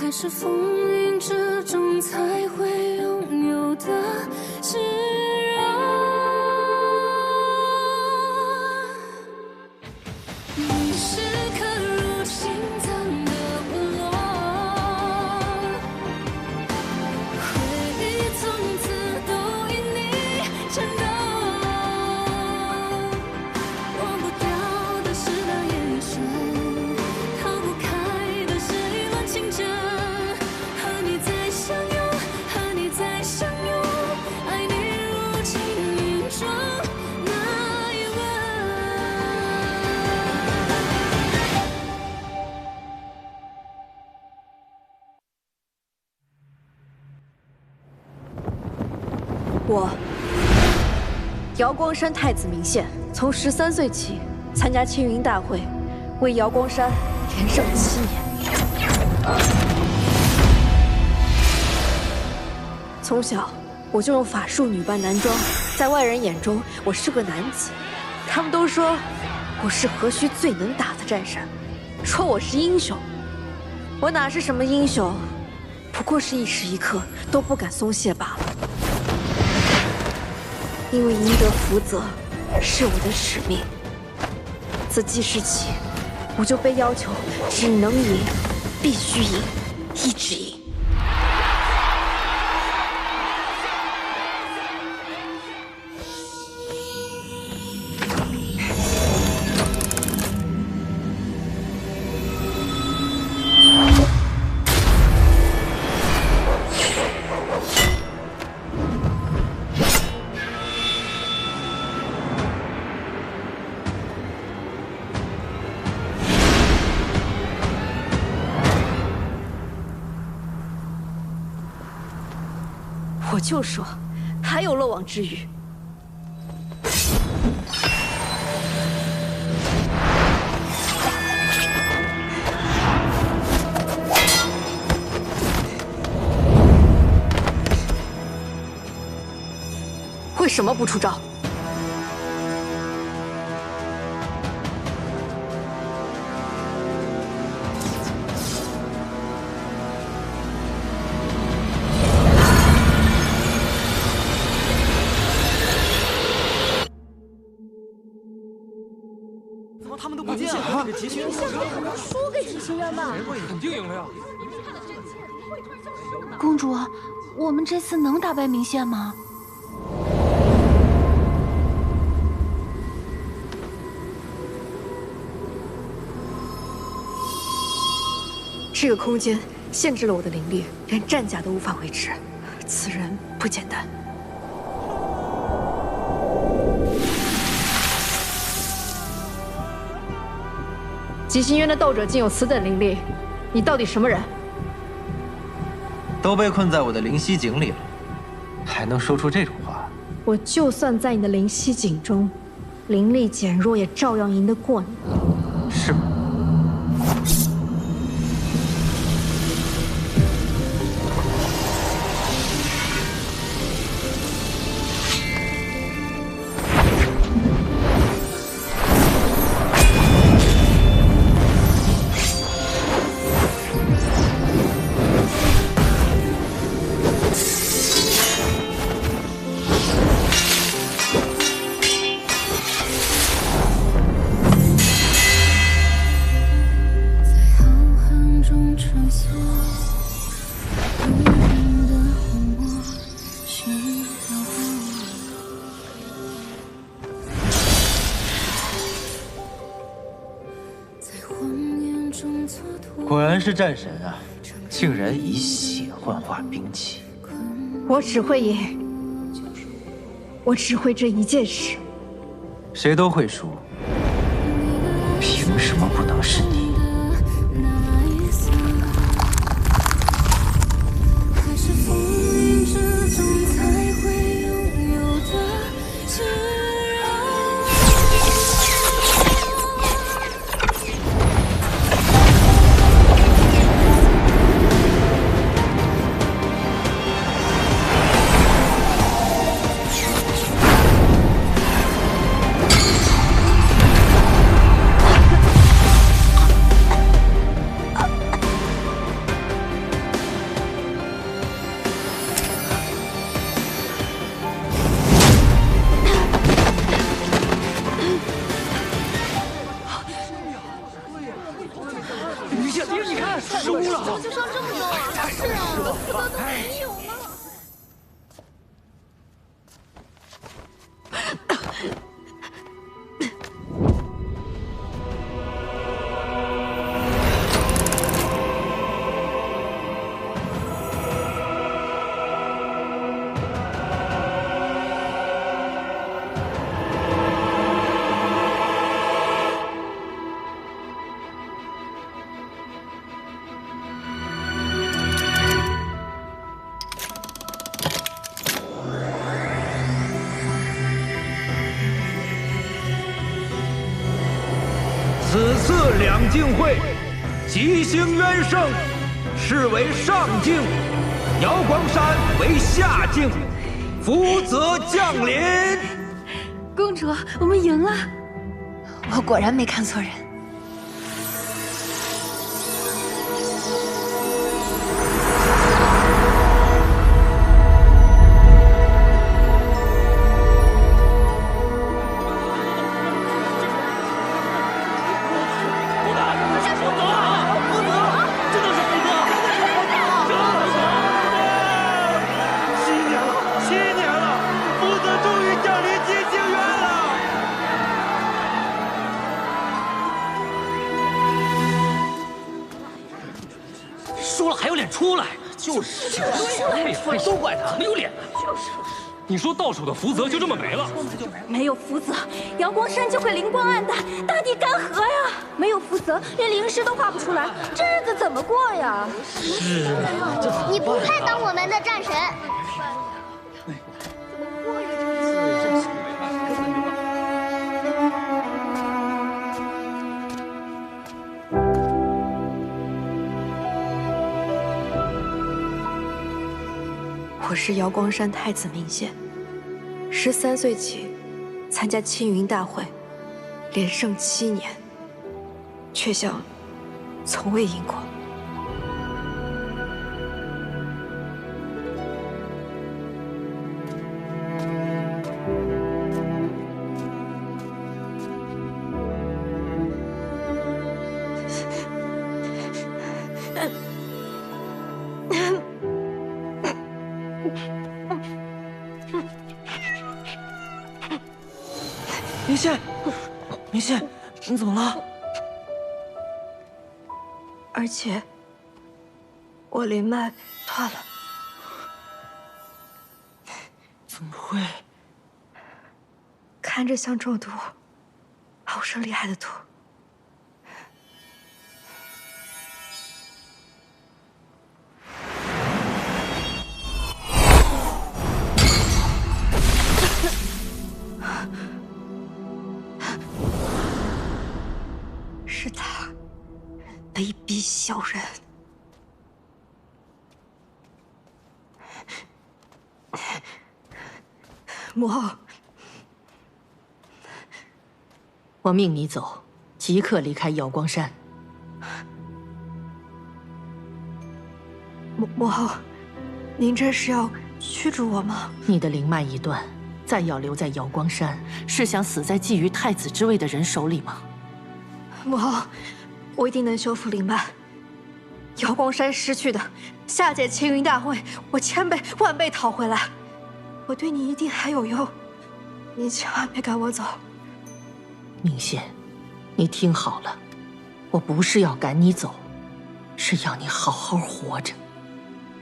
还是风云之中才会拥有的自然。你是刻入心脏的部落，回忆从此都因你颤抖。忘不掉的是那眼神，逃不开的是一轮情真。和你再相拥，和你再相拥，爱你如情命中那一吻。我，瑶光山太子明宪，从13岁起参加青云大会，为瑶光山连胜7年。从小我就用法术女扮男装，在外人眼中我是个男子，他们都说我是河虚最能打的战神，说我是英雄。我哪是什么英雄，不过是一时一刻都不敢松懈罢了。因为赢得福泽是我的使命，自记事起，我就被要求只能赢，必须赢，一直赢。我就说，还有漏网之鱼。为什么不出招？他们都不见了，这集训输给执行员吧？肯定赢了呀！公主，我们这次能打败明宪吗？这个空间限制了我的灵力，连战甲都无法维持。此人不简单。极星渊的斗者竟有此等灵力，你到底什么人？都被困在我的灵犀井里了，还能说出这种话？我就算在你的灵犀井中，灵力减弱，也照样赢得过你。是吗？果然是战神啊，竟然以血幻化兵器。我只会赢，我只会这一件事。谁都会输，凭什么不能是你？于倩，你看输了，就剩这么多了。是啊，4个都没有了。此次两境会，吉星渊盛，是为上境；瑶光山为下境，福泽降临。公主，我们赢了！我果然没看错人。输了还有脸出来？就是，都怪他，没有脸。就是，你说到手的福泽就这么没了？没有福泽，瑶光山就会灵光暗淡，大地干涸呀！没有福泽，连灵石都画不出来，这日子怎么过呀？是啊，你不配当我们的战神。我是瑶光山太子明宪，13岁起参加青云大会，连胜7年，却像从未赢过。明宪，明宪，你怎么了？而且，我灵脉断了。怎么会？看着像中毒，好生厉害的毒。是他，卑鄙小人！母后，我命你走，即刻离开瑶光山。母后，您这是要驱逐我吗？你的灵脉一断，再要留在瑶光山，是想死在觊觎太子之位的人手里吗？母后，我一定能修复灵脉。瑶光山失去的，下届青云大会，我千倍万倍讨回来。我对你一定还有用，你千万别赶我走。明宪，你听好了，我不是要赶你走，是要你好好活着。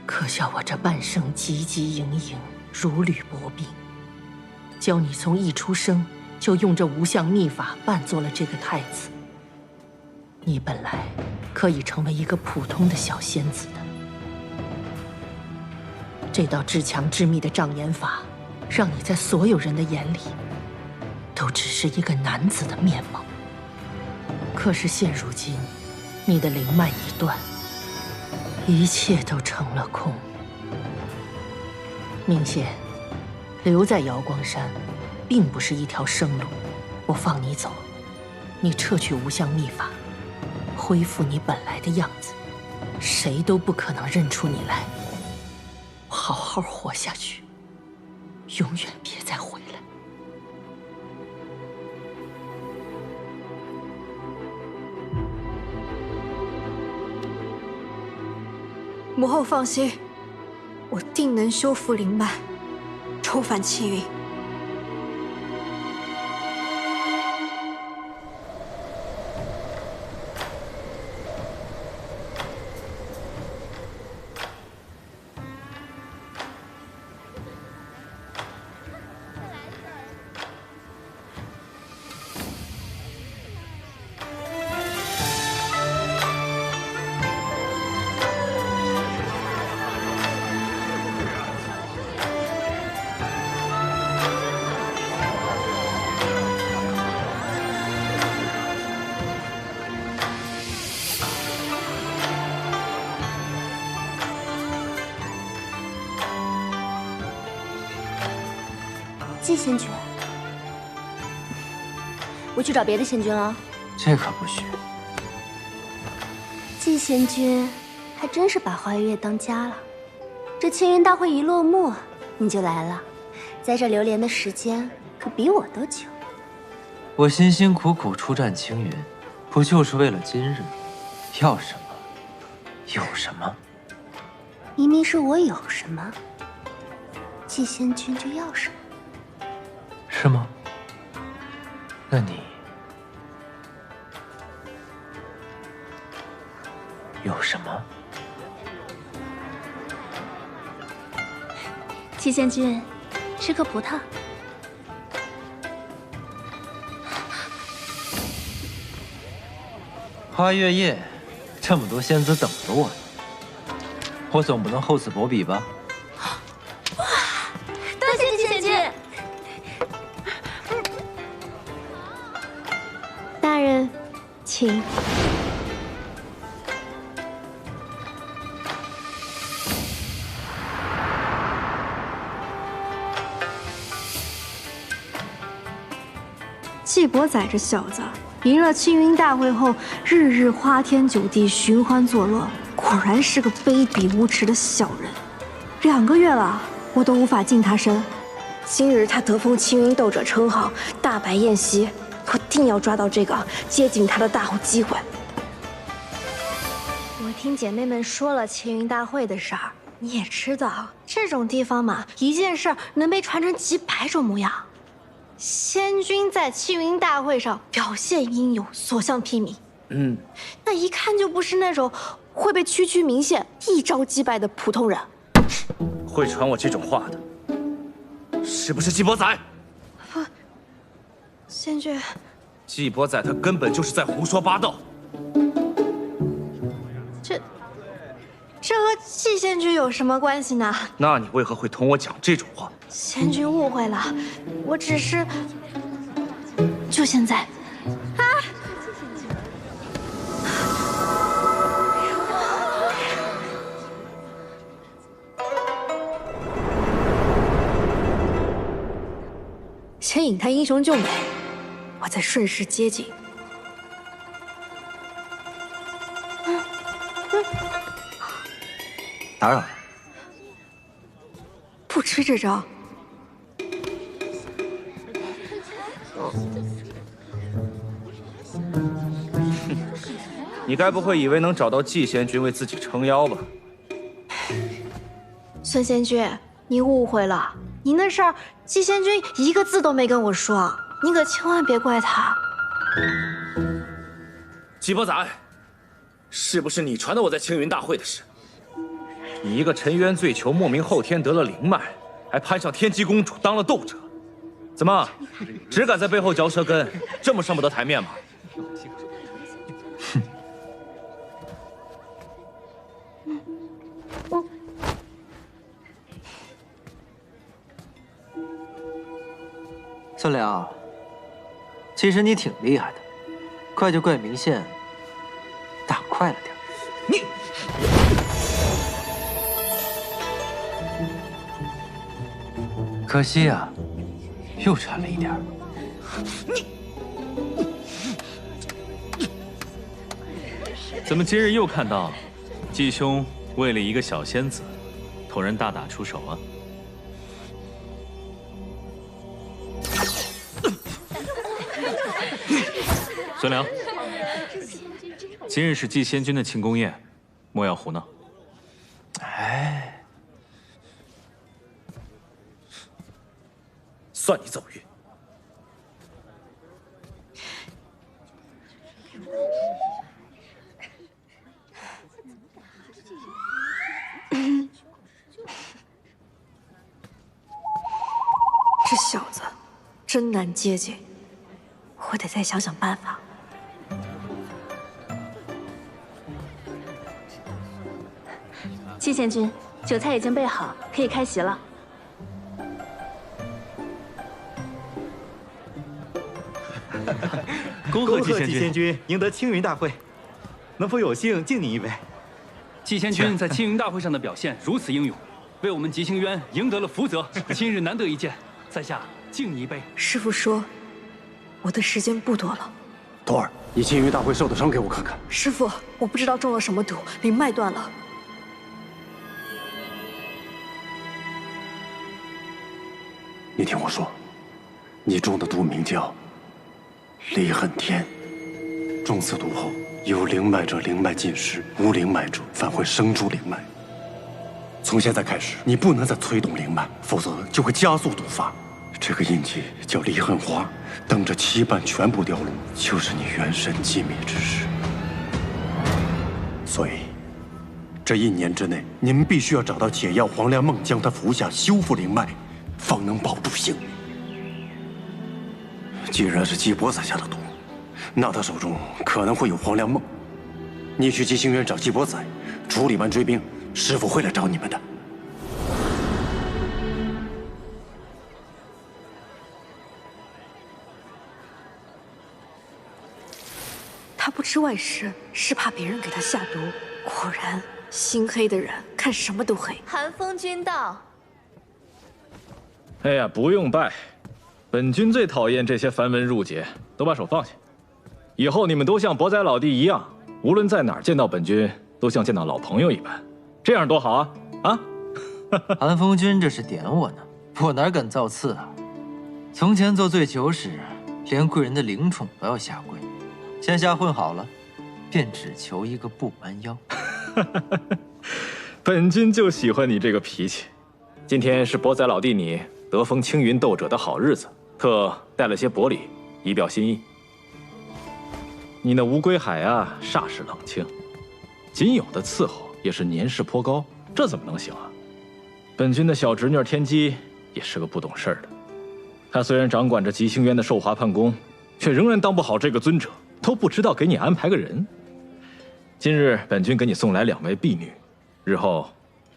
可笑我这半生汲汲营营，如履薄冰，教你从一出生就用这无相秘法扮作了这个太子。你本来可以成为一个普通的小仙子的，这道至强至密的障眼法，让你在所有人的眼里，都只是一个男子的面貌。可是现如今，你的灵脉一断，一切都成了空。明宪，留在瑶光山，并不是一条生路。我放你走，你撤去无相秘法，恢复你本来的样子，谁都不可能认出你来。好好活下去，永远别再回来。母后放心，我定能修复灵脉，重返青云。季仙君，我去找别的仙君了。这可不许。季仙君还真是把花月当家了。这青云大会一落幕，你就来了，在这流连的时间可比我都久。我辛辛苦苦出战青云，不就是为了今日？要什么，有什么？明明是我有什么，季仙君就要什么。是吗？那你有什么？季仙君，吃颗葡萄。花月夜，这么多仙子等着我呢，我总不能厚此薄彼吧？多谢季仙君。大人，请。季伯宰这小子，赢了青云大会后，日日花天酒地寻欢作乐，果然是个卑鄙无耻的小人。2个月了，我都无法近他身。今日他得封青云斗者称号，大摆宴席，我定要抓到这个接近他的大好机会。我听姐妹们说了青云大会的事儿，你也知道，这种地方嘛，一件事儿能被传成几百种模样。仙君在青云大会上表现英勇，所向披靡。那一看就不是那种会被区区名县一招击败的普通人。会传我这种话的，是不是季伯宰？不，仙君，季伯宰他根本就是在胡说八道。这和季仙君有什么关系呢？那你为何会同我讲这种话？仙君误会了，我只是……就现在，啊！先引他英雄救美，我再顺势接近。打扰了，不吃这招。你该不会以为能找到季仙君为自己撑腰吧？孙仙君，你误会了，你那事儿季仙君一个字都没跟我说，你可千万别怪他。季伯宰，是不是你传的我在青云大会的事？你一个沉冤罪囚，莫名后天得了灵脉，还攀上天机公主当了斗者，怎么只敢在背后嚼舌根，这么上不得台面吗？哼！孙良，其实你挺厉害的，怪就怪明宪打快了点。你。可惜呀，又差了一点。怎么今日又看到季兄为了一个小仙子，同人大打出手啊？孙良，今日是季仙君的庆功宴，莫要胡闹。哎，算你走运。这小子真难接近，我得再想想办法。季贤君，酒菜已经备好，可以开席了。恭贺季贤君赢得青云大会，能否有幸敬你一杯？季贤君在青云大会上的表现如此英勇，为我们吉星渊赢得了福泽，今日难得一见，在下敬你一杯。师父说，我的时间不多了。徒儿，你青云大会受的伤给我看看。师父，我不知道中了什么毒，灵脉断了。你听我说，你中的毒名叫离恨天，中此毒后，有灵脉者灵脉尽失，无灵脉者反会生出灵脉。从现在开始，你不能再催动灵脉，否则就会加速毒发。这个印记叫离恨花，等着七瓣全部掉落，就是你元神寂灭之时。所以，这1年之内，你们必须要找到解药黄粱梦，将它服下，修复灵脉，方能保住性命。既然是季伯宰下的毒，那他手中可能会有黄粱梦。你去吉星渊找季伯宰，处理完追兵，师父会来找你们的。他不吃外食，是怕别人给他下毒。果然，心黑的人看什么都黑。寒风君到。哎呀，不用拜，本君最讨厌这些繁文缛节，都把手放下。以后你们都像伯宰老弟一样，无论在哪儿见到本君，都像见到老朋友一般，这样多好啊！啊！寒风君这是点我呢，我哪敢造次啊！从前做醉酒时，连贵人的灵宠都要下跪，现下混好了，便只求一个不弯腰。本君就喜欢你这个脾气。今天是伯宰老弟你得封青云斗者的好日子，特带了些薄礼以表心意。你那乌龟海啊，煞是冷清，仅有的伺候也是年事颇高，这怎么能行啊？本君的小侄女天机也是个不懂事儿的，她虽然掌管着吉星渊的寿华判宫，却仍然当不好这个尊者，都不知道给你安排个人。今日本君给你送来2位婢女，日后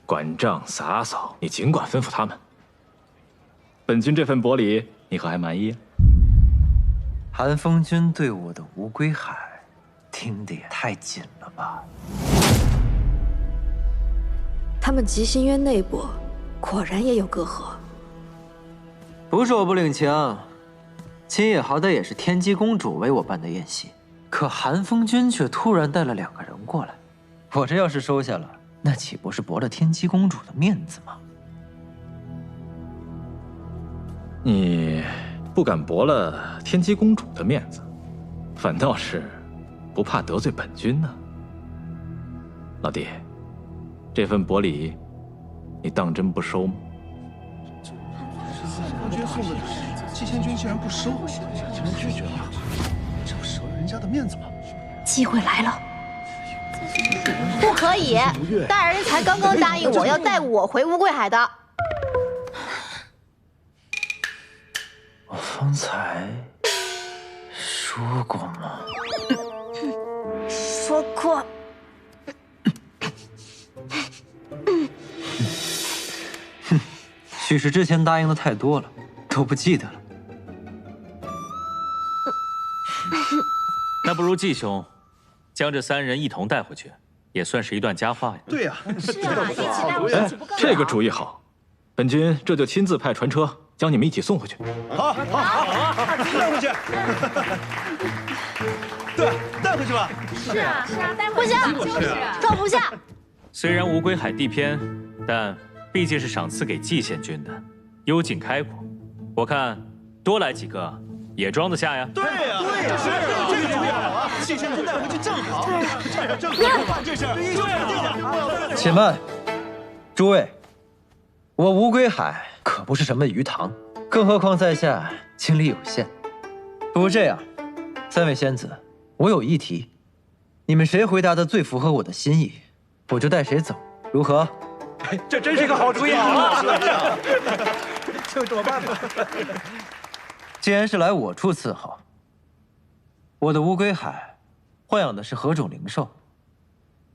管账洒扫你尽管吩咐他们。本君这份薄礼，你可还满意？寒风君对我的乌龟海，听得也太紧了吧？他们吉星渊内部果然也有隔阂。不是我不领情，今夜好歹也是天机公主为我办的宴席，可寒风君却突然带了2个人过来，我这要是收下了，那岂不是驳了天机公主的面子吗？你不敢驳了天机公主的面子，反倒是不怕得罪本君呢。老弟，这份薄礼，你当真不收吗？君送的礼，季仙君竟然不收，竟然拒绝了，这不舍了人家的面子吗？机会来了！不可以，大人才刚刚答应我要带我回乌龟海的。我方才说过吗？说过。许是之前答应的太多了，都不记得了。那不如季兄将这3人一同带回去，也算是一段佳话呀。对呀，是啊，一起带回去不更好？这个主意好，本君这就亲自派船车将你们一起送回去。好，带回去。对，带回去吧。是啊，带回去。不行，装不下。虽然无归海地偏，但毕竟是赏赐给季县君的，幽静开阔，我看多来几个也装得下呀。对呀，是这个主意好啊，季县君带回去正好。这是正好，这是。且慢，诸位，我吴归海可不是什么鱼塘，更何况在下精力有限。不如这样，三位仙子，我有一题，你们谁回答的最符合我的心意，我就带谁走，如何？这真是个好主意啊！就这么办吧。既然是来我处伺候，我的乌龟海豢养的是何种灵兽？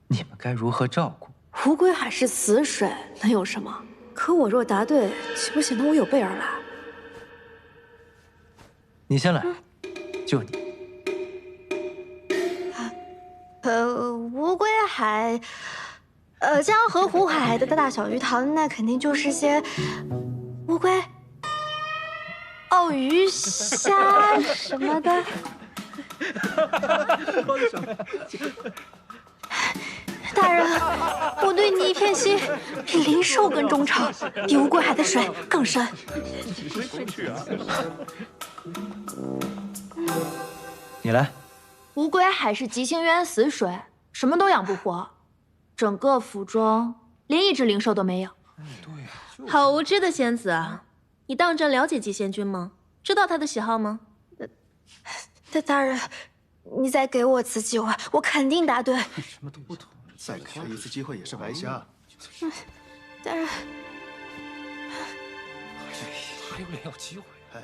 你们该如何照顾？乌龟海是死水，能有什么？可我若答对，岂不显得我有备而来？你先来，就你。乌龟海，江河湖海的大小鱼塘，那肯定就是些乌龟、鲍鱼、虾什么的。大人，我对你一片心，比灵兽更忠诚，比乌龟海的水更深。你来。乌龟海是极星渊死水，什么都养不活，整个府中连一只灵兽都没有。好无知的仙子啊！你当真了解极仙君吗？知道他的喜好吗？大人，你再给我次机会，我肯定答对。什么都不懂，再给他一次机会也是白瞎。大人，还有脸要机会？哎，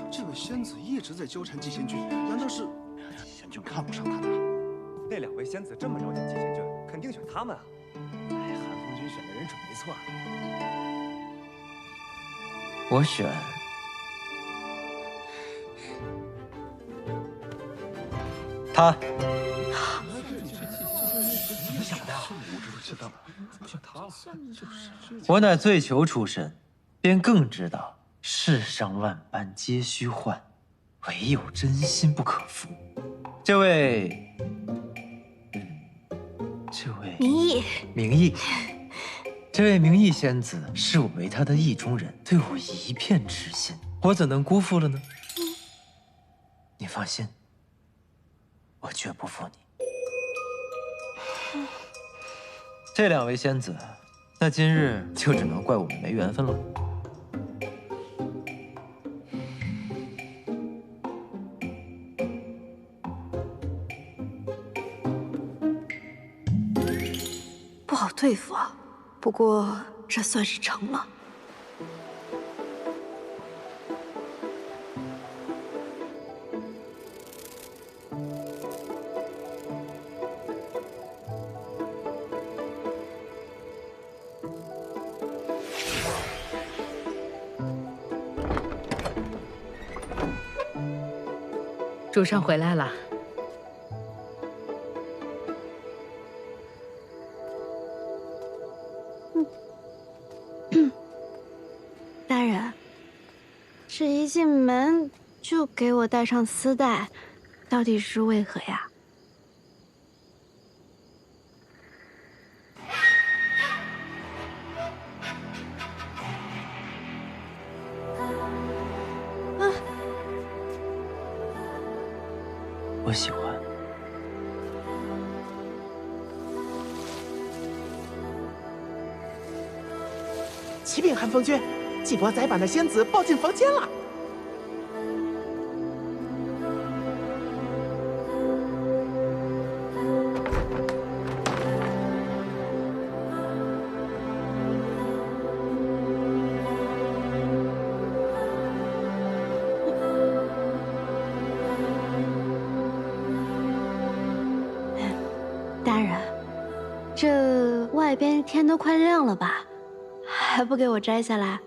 这位仙子一直在纠缠极仙君，难道是极仙君看不上他的？那两位仙子这么了解极仙君，肯定选他们啊！哎，韩风君选的人准没错。我选他。我乃醉囚出身，便更知道世上万般皆虚幻，唯有真心不可负。这位明义，这位明义仙子视我为她的意中人，对我一片痴心，我怎能辜负了呢？你放心，我绝不负你。这两位仙子，那今日就只能怪我们没缘分了。不好对付啊，不过这算是成了。主上回来了。大人，这一进门就给我戴上丝带，到底是为何呀？我喜欢。启禀寒风君，季伯宰把那仙子抱进房间了。大人，这外边天都快亮了吧，还不给我摘下来？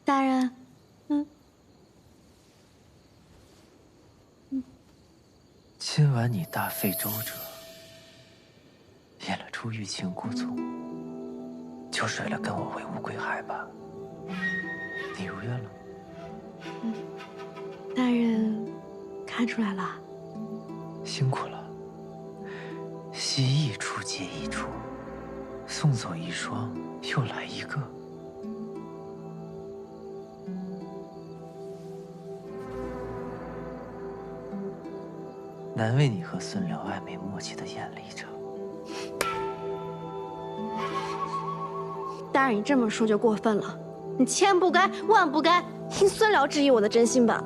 大人，今晚你大费周折，演了出欲擒故纵，就睡了跟我为乌龟海吧。你如愿了。大人看出来了，辛苦了。戏一出接一出，送走一双，又来一个。难为你和孙辽暧昧默契的演了一场。大人，你这么说就过分了，你千不该万不该，你算了质疑我的真心吧。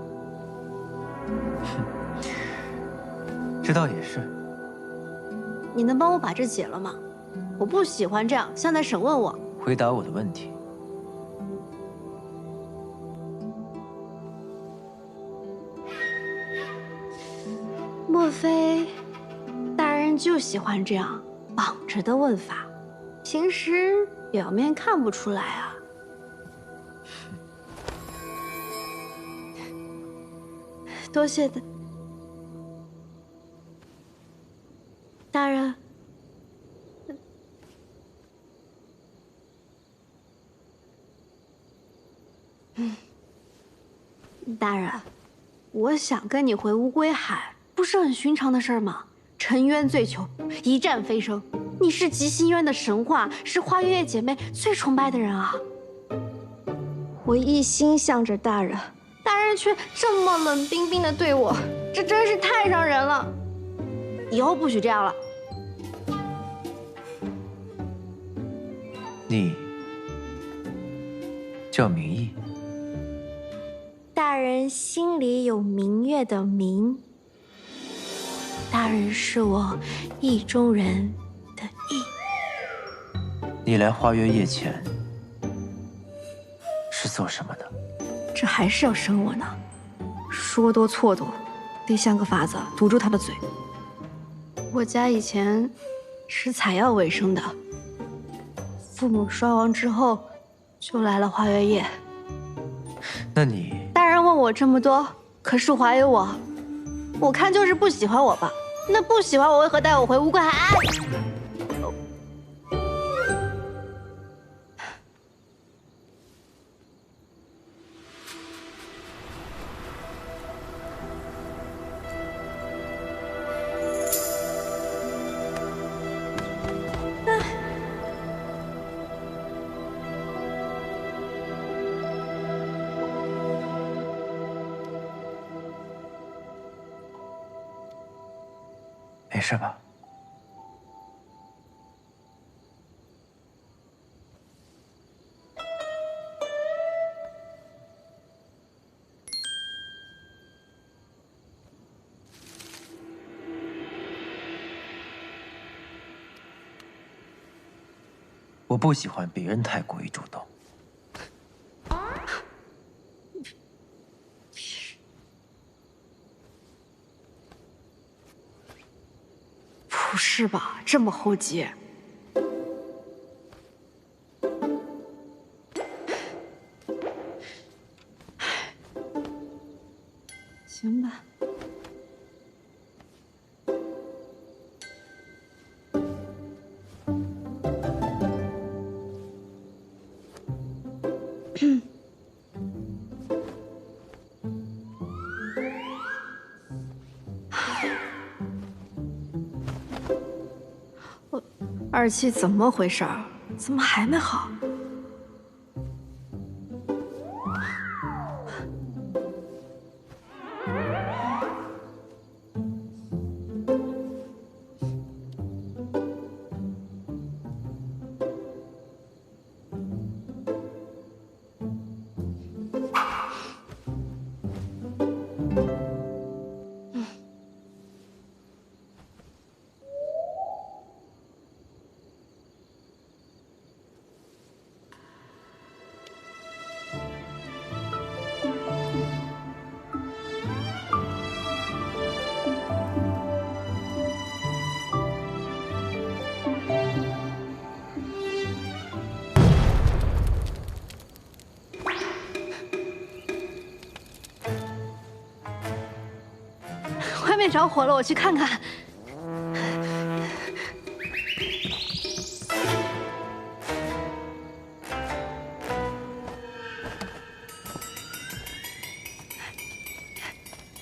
这倒也是。你能帮我把这解了吗？我不喜欢这样，像在审问我。回答我的问题。莫非大人就喜欢这样绑着的问法？平时表面看不出来啊。多谢大人。大人，我想跟你回乌龟海，不是很寻常的事儿吗？沉渊醉囚，一战飞升，你是极心渊的神话，是花月夜姐妹最崇拜的人啊！我一心向着大人，大人却这么冷冰冰的对我，这真是太伤人了。以后不许这样了。你叫明义。大人心里有明月的明，大人是我意中人的意。你来花月夜前是做什么的？这还是要生我呢，说多错多，得想个法子堵住他的嘴。我家以前是采药为生的，父母双亡之后，就来了花月夜。那你……大人问我这么多，可是怀疑我，我看就是不喜欢我吧？那不喜欢我，为何带我回乌龟海？没事吧？我不喜欢别人太过于主动。不是吧，这么厚积？行吧。二七怎么回事儿？怎么还没好？外面着火了，我去看看。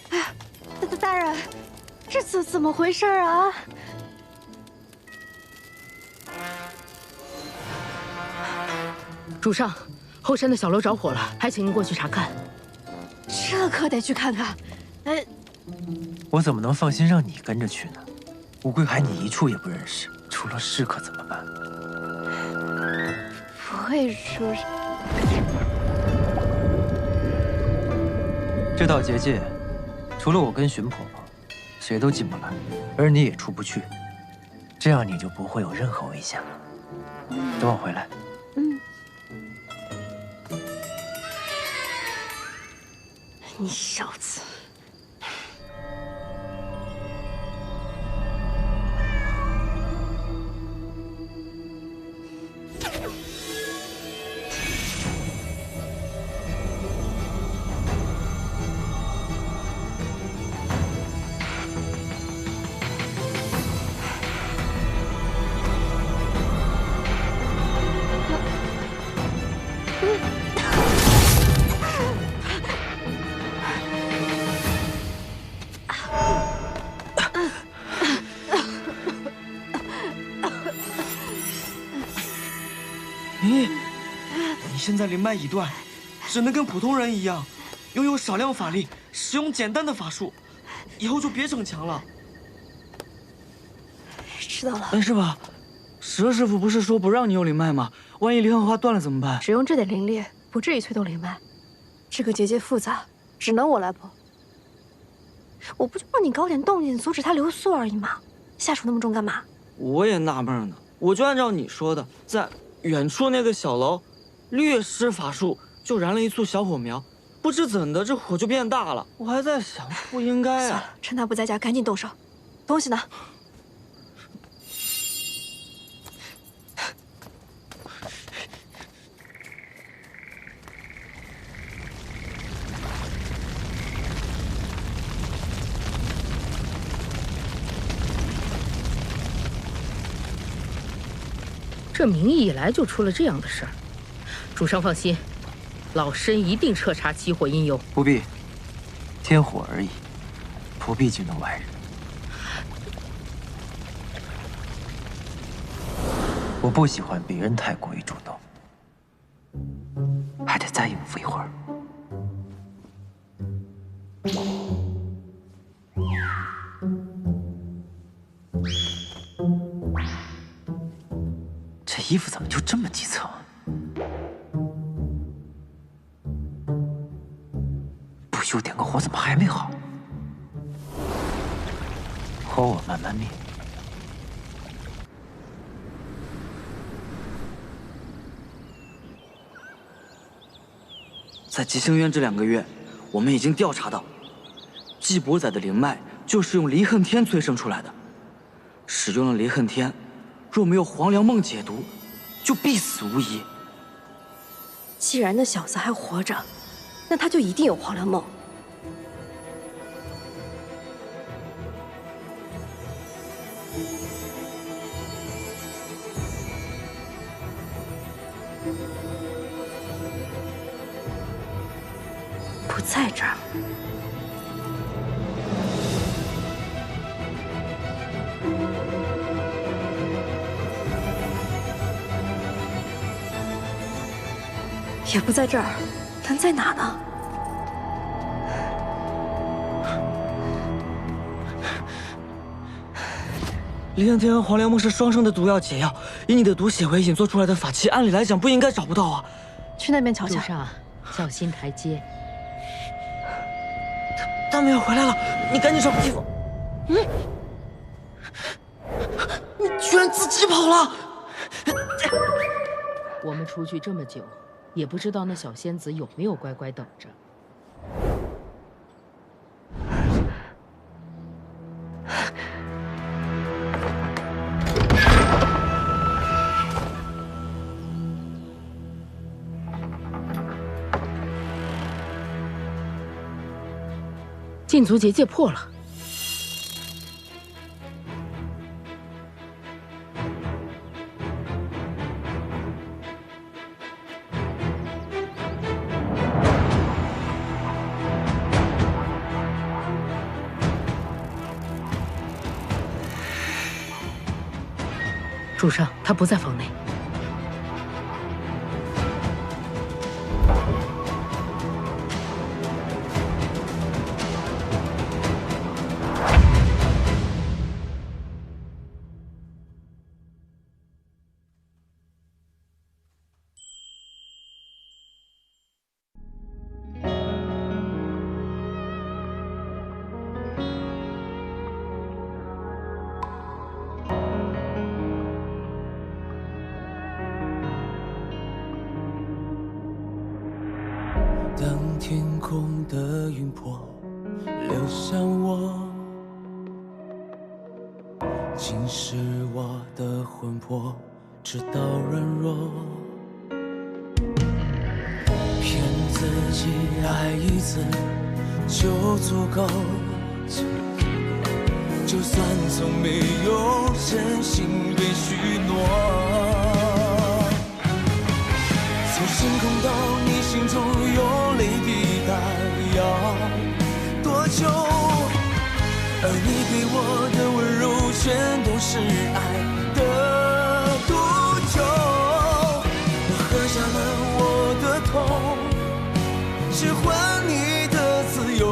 哎呀，大人，这怎么回事啊？主上，后山的小楼着火了，还请您过去查看。这可得去看看。哎。我怎么能放心让你跟着去呢？乌龟海你一处也不认识。出了事可怎么办？不会说是……这道结界，除了我跟荀婆婆，谁都进不来，而你也出不去。这样你就不会有任何危险了。等我回来。你小子！你现在灵脉已断，只能跟普通人一样，拥有少量法力，使用简单的法术，以后就别逞强了。知道了。是吧？蛇师傅不是说不让你用灵脉吗？万一离恨花断了怎么办？只用这点灵力，不至于催动灵脉。这个结界复杂，只能我来破。我不就让你搞点动静，阻止他留宿而已吗？下手那么重干嘛？我也纳闷呢，我就按照你说的，在远处那个小楼，略施法术就燃了一簇小火苗，不知怎的这火就变大了。我还在想，不应该啊。算了，趁他不在家，赶紧动手。东西呢？这名义一来就出了这样的事儿，主上放心，老身一定彻查起火因由。不必，天火而已，不必惊动外人。我不喜欢别人太过于主动，还得再应付一会儿。这衣服怎么就这么几层？不修点个火，怎么还没好？火我慢慢灭。在吉星渊这2个月，我们已经调查到，季伯仔的灵脉就是用离恨天催生出来的。使用了离恨天，若没有黄粱梦解毒，就必死无疑。既然那小子还活着，那他就一定有黄粱梦。不在这儿。也不在这儿，能在哪呢？离恨天和黄粱梦是双生的毒药解药，以你的毒血为引做出来的法器，按理来讲不应该找不到啊。去那边瞧瞧。主上，小心台阶。他们要回来了，你赶紧找个地方。你居然自己跑了！我们出去这么久，也不知道那小仙子有没有乖乖等着。禁足结界破了。主上，他不在房内。天空的云魄流向我，侵蚀我的魂魄，直到软弱。骗自己爱一次就足够，就算从没有真心被许诺。从星空到你心中有泪滴答，要多久？而你给我的温柔全都是爱的毒酒。我喝下了我的痛，只换你的自由。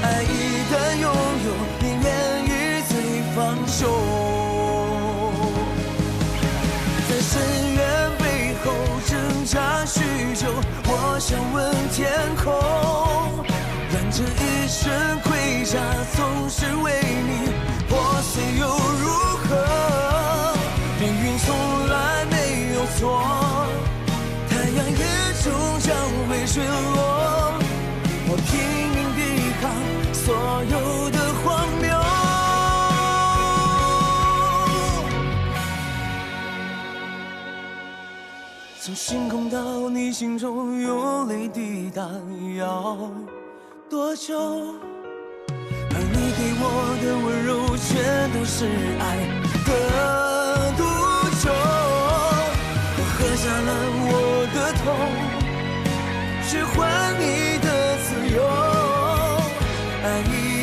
爱一旦拥有，宁愿与罪放手。在深渊背后挣扎许久，我想问天空，让这一生盔甲总是为你破碎又如何？命运从来没有错，太阳也终将会坠落。我拼命抵抗所有的荒谬。从星空到你心中有泪滴答，要多久？而你给我的温柔全都是爱的毒酒。我喝下了我的痛，去换你的自由。爱一